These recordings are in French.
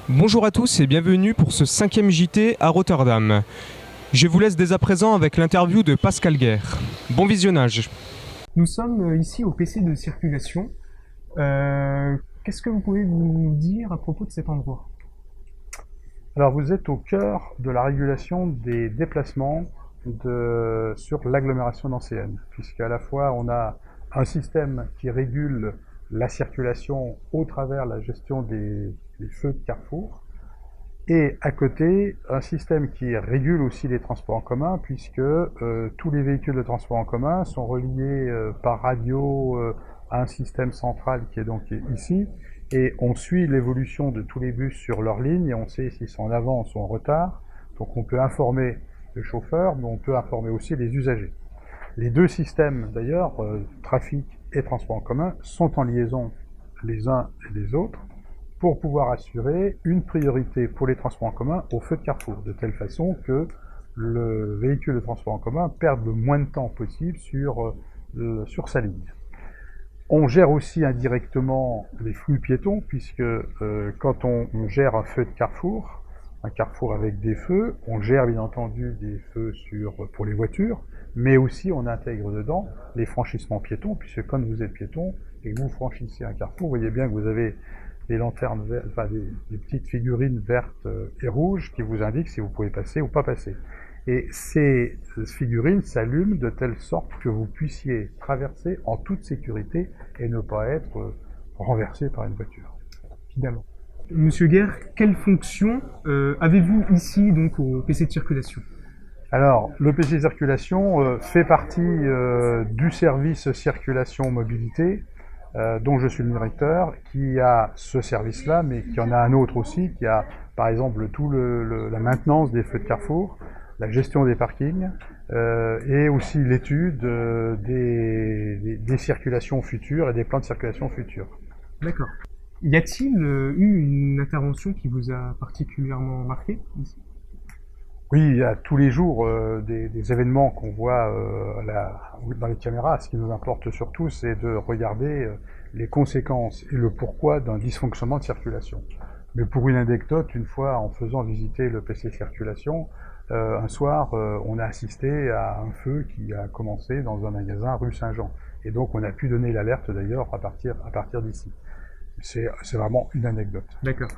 Bonjour à tous et bienvenue pour ce 5e JT à Rotterdam. Je vous laisse dès à présent avec l'interview de Pascal Guerre. Bon visionnage. Nous sommes ici au PC de circulation. Qu'est-ce que vous pouvez nous dire à propos de cet endroit? Alors vous êtes au cœur de la régulation des déplacements sur l'agglomération nancéenne, puisqu'à la fois on a un système qui régule la circulation au travers la gestion des feux de carrefour, et à côté un système qui régule aussi les transports en commun, puisque tous les véhicules de transport en commun sont reliés par radio à un système central qui est donc ici, et on suit l'évolution de tous les bus sur leur ligne et on sait s'ils sont en avance ou en retard. Donc on peut informer le chauffeur, mais on peut informer aussi les usagers. Les deux systèmes d'ailleurs, trafic et transport en commun, sont en liaison les uns et les autres pour pouvoir assurer une priorité pour les transports en commun au feu de carrefour, de telle façon que le véhicule de transport en commun perde le moins de temps possible sur sa ligne. On gère aussi indirectement les flux piétons, puisque quand on gère un feu de carrefour, un carrefour avec des feux, on gère bien entendu des feux pour les voitures, mais aussi on intègre dedans les franchissements piétons, puisque quand vous êtes piéton et que vous franchissez un carrefour, vous voyez bien que vous avez des lanternes, des petites figurines vertes et rouges qui vous indiquent si vous pouvez passer ou pas passer. Et ces figurines s'allument de telle sorte que vous puissiez traverser en toute sécurité et ne pas être renversé par une voiture. Finalement. Monsieur Guerre, quelle fonction avez-vous ici donc au PC de circulation? Alors, le PC de circulation fait partie du service circulation mobilité, dont je suis le directeur, qui a ce service-là, mais qui en a un autre aussi, qui a par exemple la maintenance des feux de carrefour, la gestion des parkings, et aussi l'étude des circulations futures et des plans de circulation futurs. D'accord. Y a-t-il eu une intervention qui vous a particulièrement marqué ici? Oui, il y a tous les jours des événements qu'on voit dans les caméras. Ce qui nous importe surtout, c'est de regarder les conséquences et le pourquoi d'un dysfonctionnement de circulation. Mais pour une anecdote, une fois en faisant visiter le PC circulation, un soir, on a assisté à un feu qui a commencé dans un magasin rue Saint-Jean. Et donc on a pu donner l'alerte d'ailleurs à partir d'ici. C'est vraiment une anecdote. D'accord.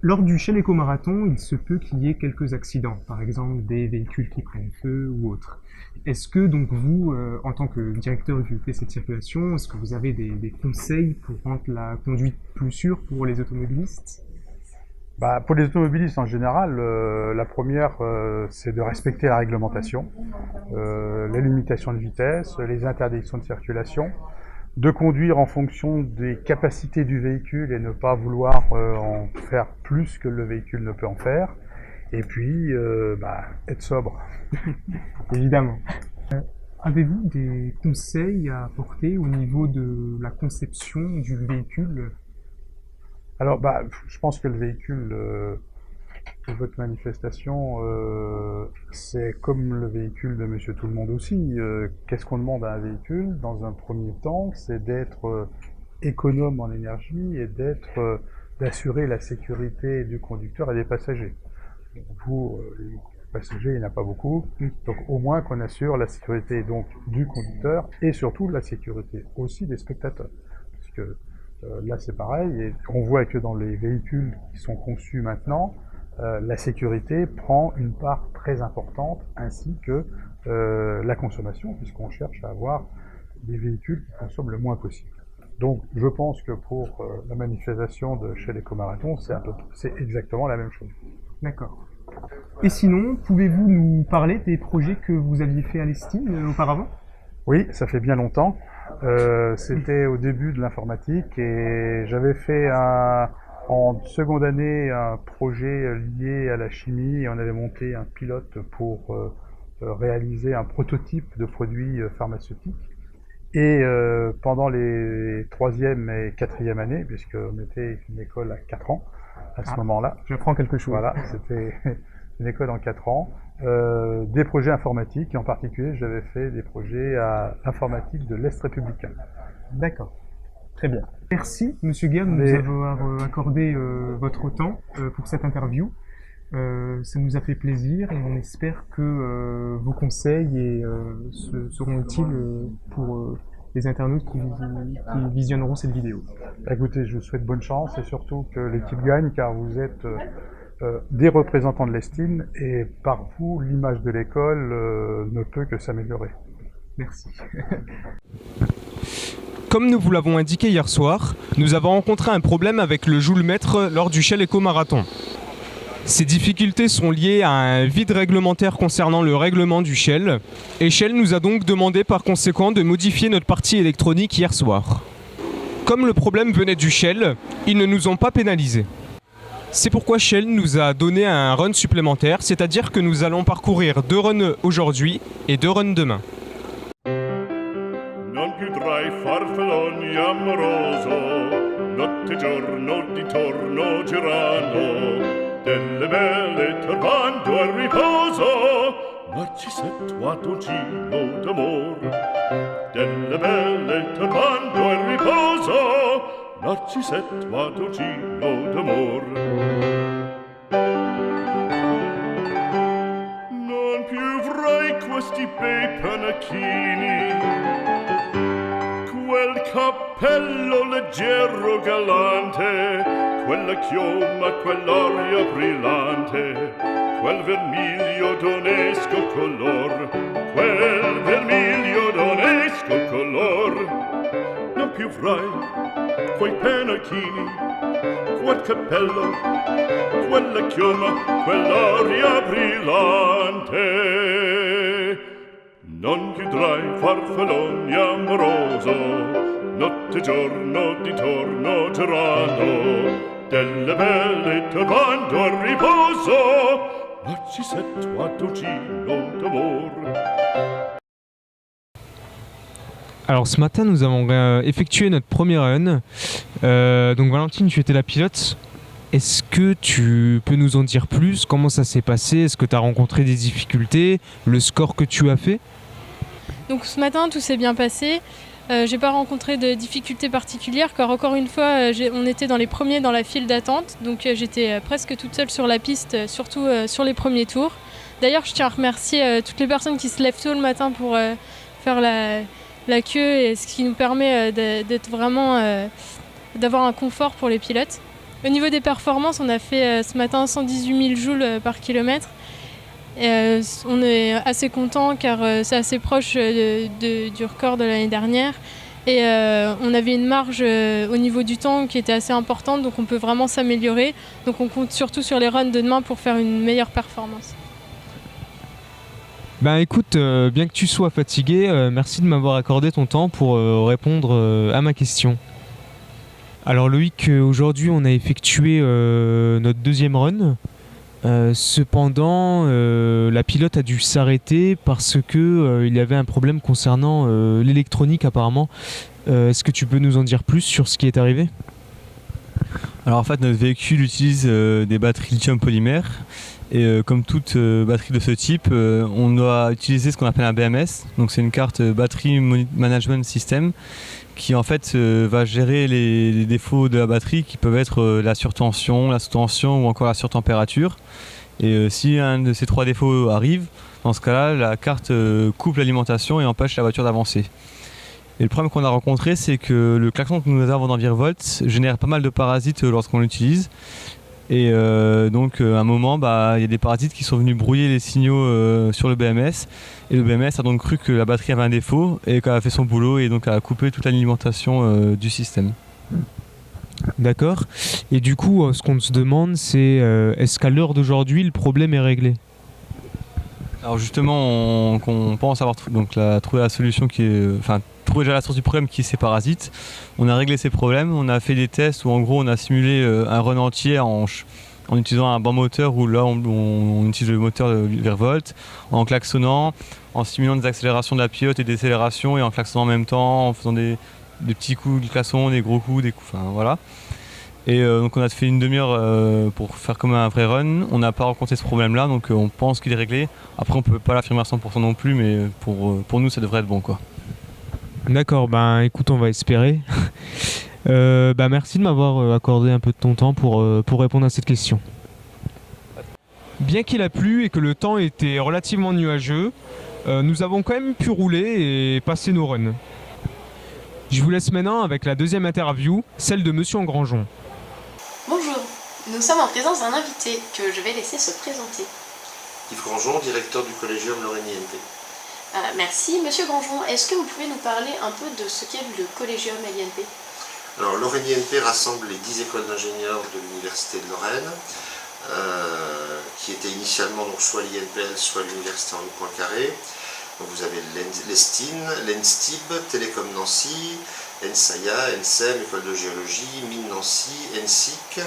Lors du Shell Eco-Marathon, il se peut qu'il y ait quelques accidents, par exemple des véhicules qui prennent feu ou autres. Est-ce que donc vous, en tant que directeur du PC de circulation, est-ce que vous avez des conseils pour rendre la conduite plus sûre pour les automobilistes? Pour les automobilistes en général, la première, c'est de respecter la réglementation, les limitations de vitesse, les interdictions de circulation, de conduire en fonction des capacités du véhicule et ne pas vouloir en faire plus que le véhicule ne peut en faire, et puis être sobre. Évidemment. Avez-vous des conseils à apporter au niveau de la conception du véhicule? Alors, je pense que le véhicule de votre manifestation, c'est comme le véhicule de Monsieur Tout-le-Monde aussi. Qu'est-ce qu'on demande à un véhicule? Dans un premier temps, c'est d'être économe en énergie et d'assurer la sécurité du conducteur et des passagers. Pour les passagers, il n'y en a pas beaucoup, donc au moins qu'on assure la sécurité donc du conducteur et surtout la sécurité aussi des spectateurs. Parce que là c'est pareil, et on voit que dans les véhicules qui sont conçus maintenant, la sécurité prend une part très importante, ainsi que la consommation, puisqu'on cherche à avoir des véhicules qui consomment le moins possible. Donc je pense que pour la manifestation de Shell Eco-Marathon, c'est exactement la même chose. D'accord. Et sinon, pouvez-vous nous parler des projets que vous aviez fait à l'Estine auparavant? Oui, ça fait bien longtemps. C'était au début de l'informatique et j'avais fait en seconde année un projet lié à la chimie et on avait monté un pilote pour réaliser un prototype de produits pharmaceutiques. Et pendant les troisième et quatrième années, puisqu'on était une école à 4 ans à ce moment-là. J'apprends quelque chose. Voilà, c'était une école en 4 ans. Des projets informatiques, et en particulier j'avais fait des projets informatiques de l'Est républicain. D'accord, très bien. Merci, Monsieur Guerre, de nous avoir accordé votre temps pour cette interview. Ça nous a fait plaisir et on espère que vos conseils seront utiles pour les internautes qui visionneront cette vidéo. Écoutez, je vous souhaite bonne chance et surtout que l'équipe gagne car vous êtes des représentants de l'estime et par vous, l'image de l'école ne peut que s'améliorer. Merci. Comme nous vous l'avons indiqué hier soir, nous avons rencontré un problème avec le joule-mètre lors du Shell Eco Marathon. Ces difficultés sont liées à un vide réglementaire concernant le règlement du Shell, et Shell nous a donc demandé par conséquent de modifier notre partie électronique hier soir. Comme le problème venait du Shell, ils ne nous ont pas pénalisés. C'est pourquoi Shell nous a donné un run supplémentaire, c'est-à-dire que nous allons parcourir 2 runs aujourd'hui et 2 runs demain. Non più tra i farfalloni amoroso, notte e giorno di torno girando, delle belle turbando al riposo, Narcisetto a dolcino d'amor. Delle belle turbando al riposo, Narcisetto a dolcino d'amor. Non più avrai questi bei panacchini, quel cappello leggero galante, quella chioma, quell'aria brillante, quel vermiglio d'onesco color, quel vermiglio d'onesco color. Non più avrai quei pennacchini, quel cappello, quella chioma, quell'aria brillante. Non chiudrai farfalloni amoroso, notte e giorno di torno girando, delle belle turbando al riposo, Narcisetto a dolcino d'amor. Alors ce matin nous avons effectué notre premier run. Donc Valentine, tu étais la pilote. Est-ce que tu peux nous en dire plus? Comment ça s'est passé? Est-ce que tu as rencontré des difficultés? Le score que tu as fait? Donc ce matin tout s'est bien passé. J'ai pas rencontré de difficultés particulières car encore une fois on était dans les premiers dans la file d'attente. Donc j'étais presque toute seule sur la piste, surtout sur les premiers tours. D'ailleurs je tiens à remercier toutes les personnes qui se lèvent tôt le matin pour faire la queue, et ce qui nous permet d'être vraiment d'avoir un confort pour les pilotes. Au niveau des performances, on a fait ce matin 118 000 joules par kilomètre. On est assez content car c'est assez proche du record de l'année dernière. Et on avait une marge au niveau du temps qui était assez importante, donc on peut vraiment s'améliorer. Donc on compte surtout sur les runs de demain pour faire une meilleure performance. Ben écoute, bien que tu sois fatigué, merci de m'avoir accordé ton temps pour répondre à ma question. Alors Loïc, aujourd'hui on a effectué notre deuxième run. Cependant, la pilote a dû s'arrêter parce que il y avait un problème concernant l'électronique apparemment. Est-ce que tu peux nous en dire plus sur ce qui est arrivé? Alors en fait notre véhicule utilise des batteries lithium polymère et comme toute batterie de ce type, on doit utiliser ce qu'on appelle un BMS. Donc c'est une carte Battery Management System qui en fait va gérer les défauts de la batterie qui peuvent être la surtension, la sous-tension ou encore la surtempérature. Et si un de ces 3 défauts arrive, dans ce cas-là, la carte coupe l'alimentation et empêche la voiture d'avancer. Et le problème qu'on a rencontré, c'est que le klaxon que nous avons dans Virvolt génère pas mal de parasites lorsqu'on l'utilise. Et donc à un moment, il y a des parasites qui sont venus brouiller les signaux sur le BMS. Et le BMS a donc cru que la batterie avait un défaut et qu'elle a fait son boulot et donc a coupé toute l'alimentation du système. D'accord. Et du coup, ce qu'on se demande, c'est est-ce qu'à l'heure d'aujourd'hui, le problème est réglé? Alors justement, on pense avoir trouvé la solution qui est... trouver déjà la source du problème qui est ces parasites. On a réglé ces problèmes, on a fait des tests où en gros on a simulé un run entier en utilisant un banc moteur où là on utilise le moteur de Virvolt, en klaxonnant, en simulant des accélérations de la pilote et des décélérations et en klaxonnant en même temps, en faisant des petits coups de klaxon, des gros coups, voilà. Et donc on a fait une demi-heure pour faire comme un vrai run. On n'a pas rencontré ce problème-là, donc on pense qu'il est réglé. Après on peut pas l'affirmer à 100% non plus, mais pour nous ça devrait être bon quoi. D'accord, écoute, on va espérer. Merci de m'avoir accordé un peu de ton temps pour répondre à cette question. Bien qu'il a plu et que le temps était relativement nuageux, nous avons quand même pu rouler et passer nos runs. Je vous laisse maintenant avec la deuxième interview, celle de Monsieur Engrangeon. Bonjour, nous sommes en présence d'un invité que je vais laisser se présenter. Yves Grangeon, directeur du Collégium Lorraine-INP. Merci. Monsieur Grangeon, est-ce que vous pouvez nous parler un peu de ce qu'est le Collégium LINP? Alors, Lorraine-INP rassemble les 10 écoles d'ingénieurs de l'Université de Lorraine, qui étaient initialement donc, soit l'INPL, soit l'Université Henri Poincaré. Donc, vous avez l'ESTIN, l'ENSTIB, Télécom Nancy, ENSAIA, ENSEM, École de Géologie, Mines Nancy, ENSIC,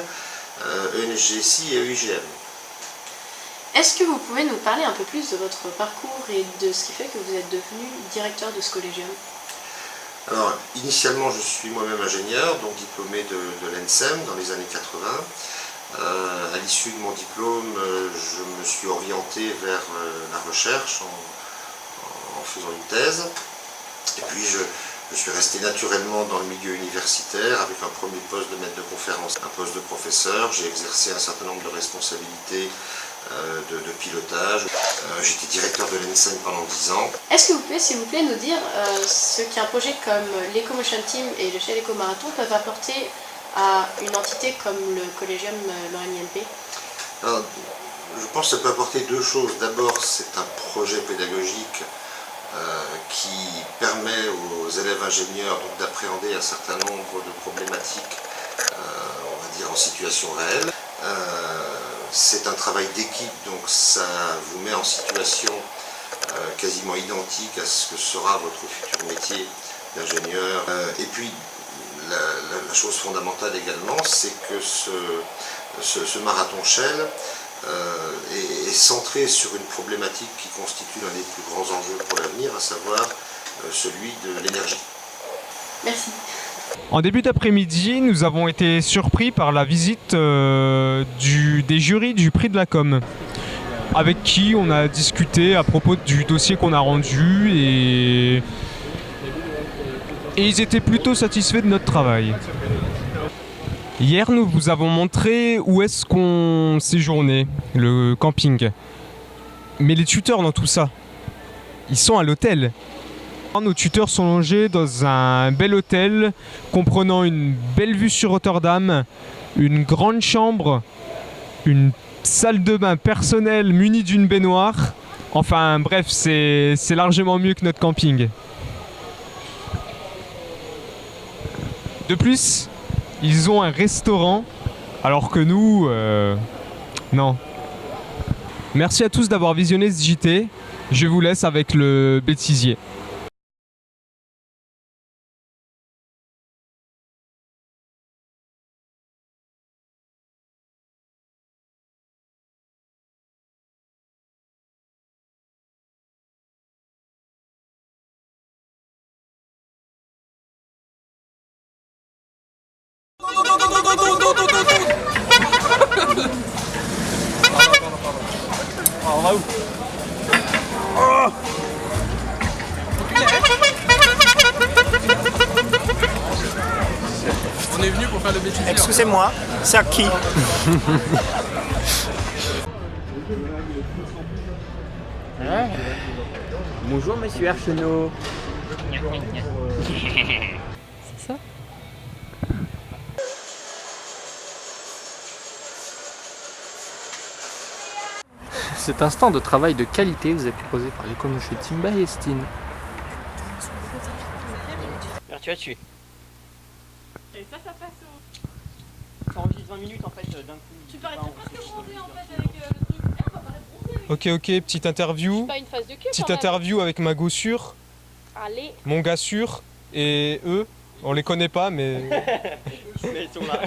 ENSGSI et EIGM. Est-ce que vous pouvez nous parler un peu plus de votre parcours et de ce qui fait que vous êtes devenu directeur de ce collégium? Alors, initialement, je suis moi-même ingénieur, donc diplômé de l'ENSEM dans les années 80. À l'issue de mon diplôme, je me suis orienté vers la recherche en faisant une thèse. Et puis, je suis resté naturellement dans le milieu universitaire avec un premier poste de maître de conférence, un poste de professeur. J'ai exercé un certain nombre de responsabilités de pilotage. J'étais directeur de l'ENSEM pendant 10 ans. Est-ce que vous pouvez, s'il vous plaît, nous dire ce qu'un projet comme l'EcoMotion Team et le Shell Eco Marathon peuvent apporter à une entité comme le Collégium Lorraine-INP? Je pense que ça peut apporter deux choses. D'abord, c'est un projet pédagogique qui permet aux élèves ingénieurs d'appréhender un certain nombre de problématiques, on va dire en situation réelle. C'est un travail d'équipe, donc ça vous met en situation quasiment identique à ce que sera votre futur métier d'ingénieur. Et puis, la chose fondamentale également, c'est que ce marathon Shell est centré sur une problématique qui constitue l'un des plus grands enjeux pour l'avenir, à savoir celui de l'énergie. Merci. En début d'après-midi, nous avons été surpris par la visite des jurys du prix de la com, avec qui on a discuté à propos du dossier qu'on a rendu et ils étaient plutôt satisfaits de notre travail. Hier, nous vous avons montré où est-ce qu'on séjournait, le camping. Mais les tuteurs dans tout ça, ils sont à l'hôtel. Nos tuteurs sont logés dans un bel hôtel comprenant une belle vue sur Rotterdam, une grande chambre, une salle de bain personnelle munie d'une baignoire. Enfin bref, c'est largement mieux que notre camping. De plus, ils ont un restaurant, alors que nous, non. Merci à tous d'avoir visionné ce JT. Je vous laisse avec le bêtisier. On va où? On est venu pour faire le bêtisier. Excusez-moi, c'est à qui? Bonjour monsieur Archenot. C'est ça? Cet instant de travail de qualité vous est proposé par l'EcoMotion Team by Estin. Alors tu vas tuer. Et ça passe où? Ça enregistre 20 minutes en fait d'un coup. Tu paraîtrais presque bronzé en fait avec le truc. Ah, on va paraître bronzé. Ok, petite interview. Pas une phase de cul. Petite interview avec ma gossure, Allez. mon gars sûr et eux. On les connaît pas mais... Mais ils sont là.